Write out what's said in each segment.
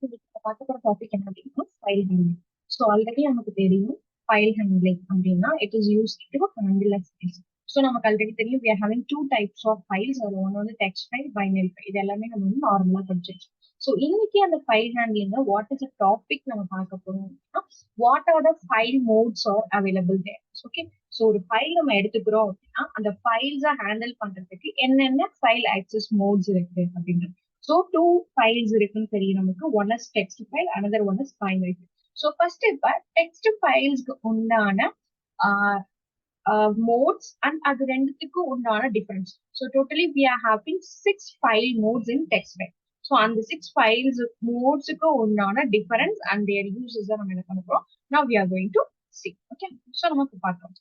இன்னைக்கு பார்க்க போற டாபிக் என்ன அப்படின்னா ஃபைல் ஹேண்ட்லிங். ஸோ ஆல்ரெடி நமக்கு தெரியும் ஃபைல் ஹேண்ட்லிங் அப்படின்னா it is use to handle files. So நமக்கு ஆல்ரெடி தெரியும் we are having two types of files. அது ஒன்று வந்து டெக்ஸ்ட் ஃபைல், பைனரி ஃபைல். இது எல்லாமே நம்ம வந்து நார்மலா படிச்சிருக்கோம். ஸோ இன்னைக்கு அந்த file handling what is a topic நம்ம பார்க்க போறோம் அப்படின்னா what are the file modes are available there. Okay, so ஒரு ஃபைல் நம்ம எடுத்துக்கிறோம் அப்படின்னா அந்த ஃபைல்ஸை ஹேண்டில் பண்றதுக்கு என்னென்ன ஃபைல் ஆக்சஸ் மோட்ஸ் இருக்கு அப்படின்றது. So two files இருக்குன்னு தெரியும் நமக்கு. One is text file, another one is binary file. So first இப்ப text files உண்டான modes and அது ரெண்டுத்துக்கு உண்டான difference. So totally we are having 6 file modes in text file. So அந்த 6 files modes க்கு உண்டான difference and their uses நம்ம என்ன பண்ண போறோம். Now we are going to see. Okay, so நமக்கு பார்க்கலாம்.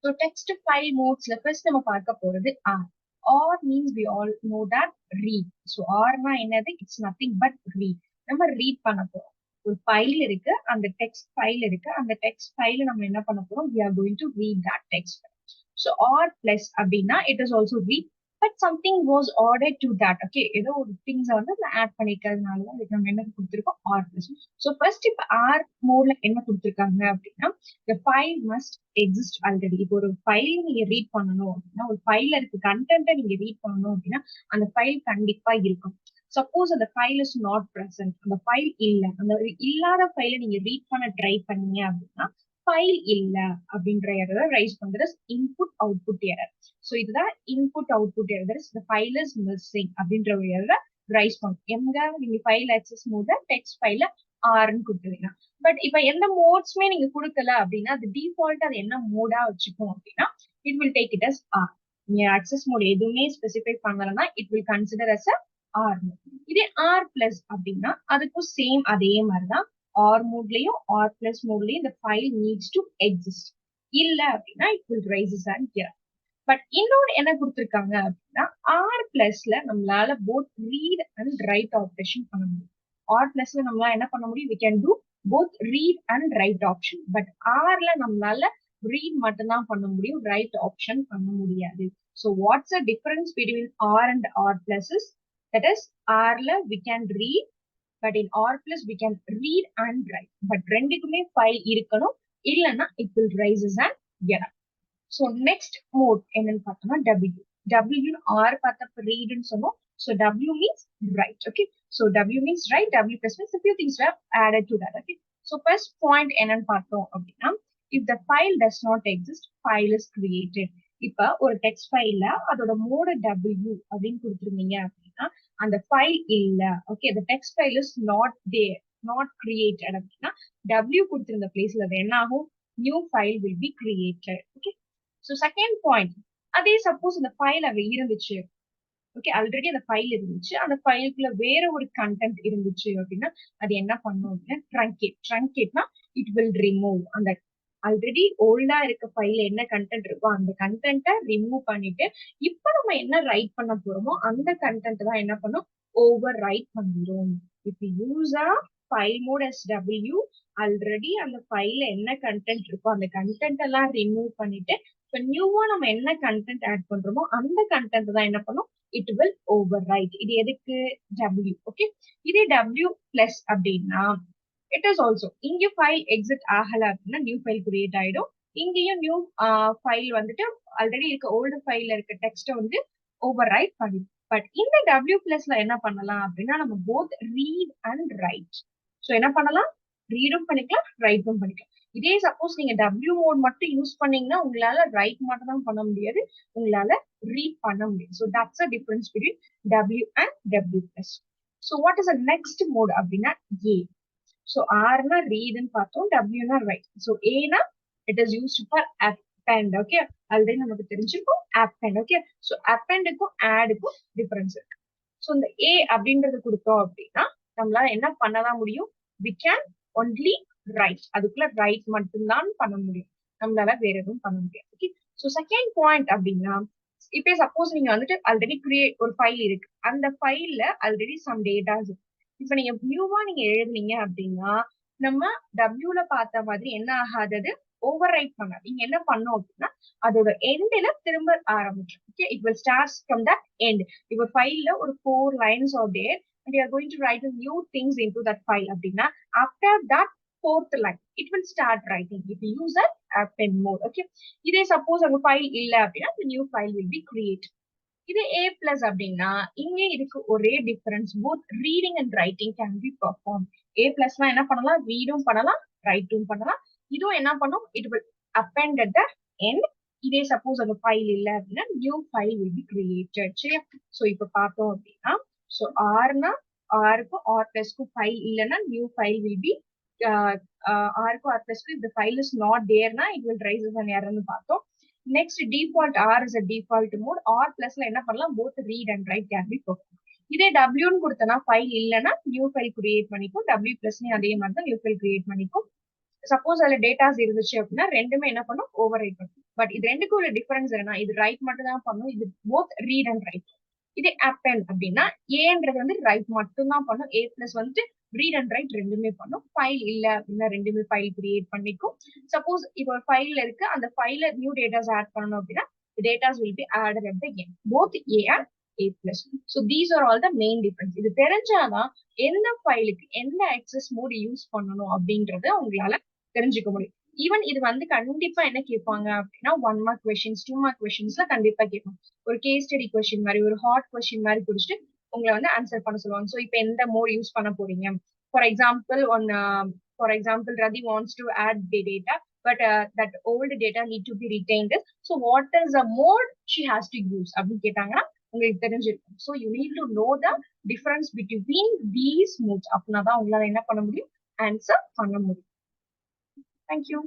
So text file modes first நம்ம பார்க்க போறது R. R means we all know that read. So R னா என்னது? It's nothing but read. நம்ம read பண்ண போறோம். ஒரு ஃபைல் இருக்கு, அந்த டெக்ஸ்ட் ஃபைல் இருக்கு, அந்த டெக்ஸ்ட் ஃபைல் நம்ம என்ன பண்ண போறோம்? We are going to read that text file. So R plus அப்படின்னா it is also read, but something was added to that. Okay, ஏதோ ஒரு திங்ஸ் வந்து ஆட் பண்ணிக்கிறதுனால தான் இதுக்கு நம்ம என்ன கொடுத்துருக்கோம்? R plus. So first இப்ப R மோட்ல என்ன கொடுத்துருக்காங்க அப்படின்னா the file must exist already. இப்போ ஒரு ஃபைல் நீங்க ரீட் பண்ணணும் அப்படின்னா, ஒரு ஃபைல்ல இருக்க கண்டென்ட்டை நீங்க ரீட் பண்ணணும் அப்படின்னா அந்த ஃபைல் கண்டிப்பா இருக்கும். சப்போஸ் அந்த ஃபைல் இஸ் நாட் பிரசன்ட், அந்த ஃபைல் இல்ல, அந்த இல்லாத ஃபைலை நீங்க ரீட் பண்ண ட்ரை பண்ணீங்க அப்படின்னா ஃபைல் இல்ல அப்படின்ற எரர் ரைஸ் பண்றது இன்புட் அவுட்புட் எரர். ஸோ இதுதான் இன்புட் அவுட்புட் எரர். இந்த ஃபைல் இஸ் மிஸ்ஸிங் அப்படின்ற ஒரு எரர் ரைஸ் பண்ணும். எங்க நீங்க ஃபைல் ஆக்சஸ் மோட டெக்ஸ்ட் ஃபைல ஆர்ன்னு கொடுத்துருவீங்க. பட் இப்ப எந்த மோட்ஸ்மே நீங்க கொடுக்கல அப்படின்னா அது டிஃபால்ட் அது என்ன மோடா வச்சுக்கும் அப்படின்னா it will take it as R. நீங்க ஆக்சஸ் மோட் எதுவுமே ஸ்பெசிஃபை பண்ணலன்னா it will consider as a R. இதே ஆர் பிளஸ் அப்படின்னா அதுக்கும் சேம் அதே மாதிரிதான். ஆர் மோட்லயும் ஆர் பிளஸ் மோட்லயும் இந்த ஃபைல் நீட்ஸ் டு எக்ஸிஸ்ட். இல்ல அப்படின்னா it will raises and here. But இன்னொரு என்ன கொடுத்துருக்காங்க அப்படின்னா ஆர் பிளஸ்ல நம்மளால both read and write operation பண்ண முடியும். ஆர் பிளஸ்ல நம்மளால என்ன பண்ண முடியும்? we can do both read and write option. But ஆர்ல நம்மளால ரீட் மட்டும்தான் பண்ண முடியும், ரைட் ஆப்ஷன் பண்ண முடியாது. So what's the difference between R and R plus is that is Rல we can read, but in R plus we can read and write. But ரெண்டுக்குமே file இருக்கணும், இல்லைன்னா it will rises and error. So next mode என்னன்னு பார்த்தோம்னா W. W R பார்த்தப்ப read ன்னு சொன்னோம். So W means write. Okay, so W means write, W plus means a few things were added to that. Okay, so first point என்னன்னு பார்த்தோம் அப்படின்னா if the file does not exist, file is created. இப்ப ஒரு text ஃபைல்ல அதோட மோட W அப்படின்னு கொடுத்துருந்தீங்க அப்படின்னா அந்த ஃபைல் இல்ல. Okay, the text file is not there, not created அப்படின்னா W கொடுத்திருந்த பிளேஸ்ல அது என்ன ஆகும்? New file will be created. Okay, so second point, அதே சப்போஸ் இந்த ஃபைல் அங்க இருந்துச்சு, ஓகே, ஆல்ரெடி அந்த ஃபைல் இருந்துச்சு, அந்த ஃபைலுக்குள்ள வேற ஒரு கண்டென்ட் இருந்துச்சு அப்படின்னா அது என்ன பண்ணும் அப்படின்னா ட்ரங்கேட்னா இட் வில் ரிமூவ். அந்த ஆல்ரெடி ஓல்டா இருக்க ஃபைல்ல என்ன கண்டென்ட் இருக்கோ அந்த கண்டென்ட்டை ரிமூவ் பண்ணிட்டு இப்ப நம்ம என்ன ரைட் பண்ண போறோமோ அந்த கண்டென்ட் தான் என்ன பண்ணும்? ஓவர் ரைட் பண்ணிடும். If use a file mode as W, already அந்த ஃபைல்ல என்ன கண்டென்ட் இருக்கோ அந்த கண்டென்ட் எல்லாம் ரிமூவ் பண்ணிட்டு இப்ப நியூவா நம்ம என்ன கண்டென்ட் ஆட் பண்றோமோ அந்த கண்டென்ட் தான் என்ன பண்ணும்? It will over right. இது எதுக்கு? W. ஓகே, இதே W பிளஸ் அப்படின்னா இட் இஸ் ஆல்சோ இங்க ஃபைல் எக்ஸிட் ஆகல அப்படின்னா நியூ ஃபைல் கிரியேட் ஆயிடும். இங்கேயும் நியூ ஃபைல் வந்துட்டு ஆல்ரெடி இருக்க ஓல்டு ஃபைல்ல இருக்க டெக்ஸ்ட்டை வந்து ஓவர் ரைட் பண்ணிடும். பட் இந்த W பிளஸ்ல என்ன பண்ணலாம் அப்படின்னா நம்ம both read and right. So என்ன பண்ணலாம்? ரீடும் பண்ணிக்கலாம், ரைட்டும் பண்ணிக்கலாம். இதே சப்போஸ் நீங்க W மோட் மட்டும் யூஸ் பண்ணீங்கன்னா உங்களால ரைட் மட்டும் தான் பண்ண முடியாது, உங்களால ரீட் பண்ண முடியும். So that's a difference between W and W plus. So what is the next mode அப்படின்னா A. ஸோ ஆர்னா ரீட்னு பார்த்தோம், டபிள்யூனா ரைட். ஸோ ஏனா it is used for append. Okay, already நமக்கு தெரிஞ்சிருக்கும் append. ஓகே, ஸோ appendக்கும் addக்கும் டிஃபரன்ஸ் இருக்கு. ஸோ இந்த A அப்படின்றது கொடுத்தோம் அப்படின்னா நம்மளால என்ன பண்ணதான் முடியும்? we can only write. அதுக்குள்ள ரைட் மட்டும்தான் பண்ண முடியும், நம்மளால வேற எதுவும் பண்ண முடியாது. ஓகே, ஸோ செகண்ட் பாயிண்ட் அப்படின்னா இப்ப சப்போஸ் நீங்க வந்துட்டு ஆல்ரெடி கிரியேட் ஒரு ஃபைல் இருக்கு, அந்த ஃபைல்ல ஆல்ரெடி சம் டேட்டாஸ் இருக்கு. இப்ப நீங்க நியூவா நீங்க எழுதுனீங்க அப்படின்னா நம்ம டபிள்யூல பார்த்த மாதிரி என்ன ஆகாதது? ஓவர் ரைட் பண்ணாது. நீங்க என்ன பண்ணும் அப்படின்னா அதோட எண்ட்ல திரும்ப ஆரம்பிச்சிடும். Okay, it will start from that end. இப்போ ஃபைல்ல ஒரு 4 lines are there and you are going to write a new things into that file அப்படின்னா after that fourth line it will start writing if you use a append mode. Okay, இதே suppose அந்த file இல்ல அப்படின்னா the new file will be created. இது A plus அப்படின்னா இங்கே இதுக்கு ஒரே difference, both reading and writing can be perform. A பிளஸ்னா என்ன பண்ணலாம், ரீடும் பண்ணலாம் ரைட்டும் பண்ணலாம். இதுவும் என்ன பண்ணும், it will append at the end. இதே சப்போஸ் அந்த ஃபைல் இல்ல அப்படின்னா new file will be created. சரியா? ஸோ இப்போ பார்த்தோம் அப்படின்னா ஸோ ஆர்னா ஆருக்கும் ஆர் பிளஸ்க்கும் ஃபைல் இல்லைன்னா நியூ ஃபைல் வில் பி ஆருக்கும் ஆர் பிளஸ்க்கும் இந்த ஃபைல் இஸ் நாட் தேர்னா it will raise as an எரர்னு பார்த்தோம். Next, default R is a default mode. R plus ல என்ன பண்ணலாம், both read and write can be performed. இதே W ன்னு கொடுத்தனா ஃபைல் இல்லைன்னா நியூ ஃபைல் கிரியேட் பண்ணிக்கும். W plus அதே மாதிரி தான் நியூ ஃபைல் கிரியேட் பண்ணிக்கும். சப்போஸ் அதுல டேட்டாஸ் இருந்துச்சு அப்படின்னா ரெண்டுமே என்ன பண்ணும், ஓவர் ரைட் பண்ணும். பட் இது ரெண்டுக்கும் ஒரு டிஃபரன்ஸ் என்ன, இது ரைட் மட்டும் தான் பண்ணும், இது போத் ரீட் அண்ட் ரைட். இதே append அப்படின்னா ஏன்றது வந்து ரைட் மட்டும் தான் பண்ணும், A plus வந்துட்டு ரீட் அண்ட் ரைட் ரெண்டுமே பண்ணும். ஃபைல் இல்ல அப்படின்னா ரெண்டுமே ஃபைல் கிரியேட் பண்ணிக்கும். சப்போஸ் இப்போ ஒரு ஃபைல்ல இருக்கு, அந்த ஃபைல்ல நியூ டேட்டாஸ் ஆட் பண்ணணும் அப்படின்னா datas will be added at the end, both A and A plus. So these are all the main difference. இது தெரிஞ்சாதான் எந்த ஃபைலுக்கு எந்த access mode யூஸ் பண்ணணும் அப்படின்றத உங்களால தெரிஞ்சுக்க முடியும். ஈவன் இது வந்து கண்டிப்பா என்ன கேட்பாங்க அப்படின்னா 1 mark questions 2 mark questionsல கண்டிப்பா கேட்பாங்க. ஒரு கேஸ் ஸ்டடி கொஸ்டின் மாதிரி, ஒரு ஹாட் கொஸ்டின் மாதிரி குடிச்சிட்டு உங்களை வந்து ஆன்சர் பண்ண சொல்லுவாங்க. ஸோ இப்போ எந்த மோட் யூஸ் பண்ண போறீங்க, for example Radhi wants to add the data but that old data need to be retained, so what is the mode she has to use அப்படின்னு கேட்டாங்கன்னா உங்களுக்கு தெரிஞ்சிருக்கும். So you need to know the difference between these modes. அப்படின்னா தான் உங்களால என்ன பண்ண முடியும், ஆன்சர் பண்ண முடியும். தேங்க்யூ.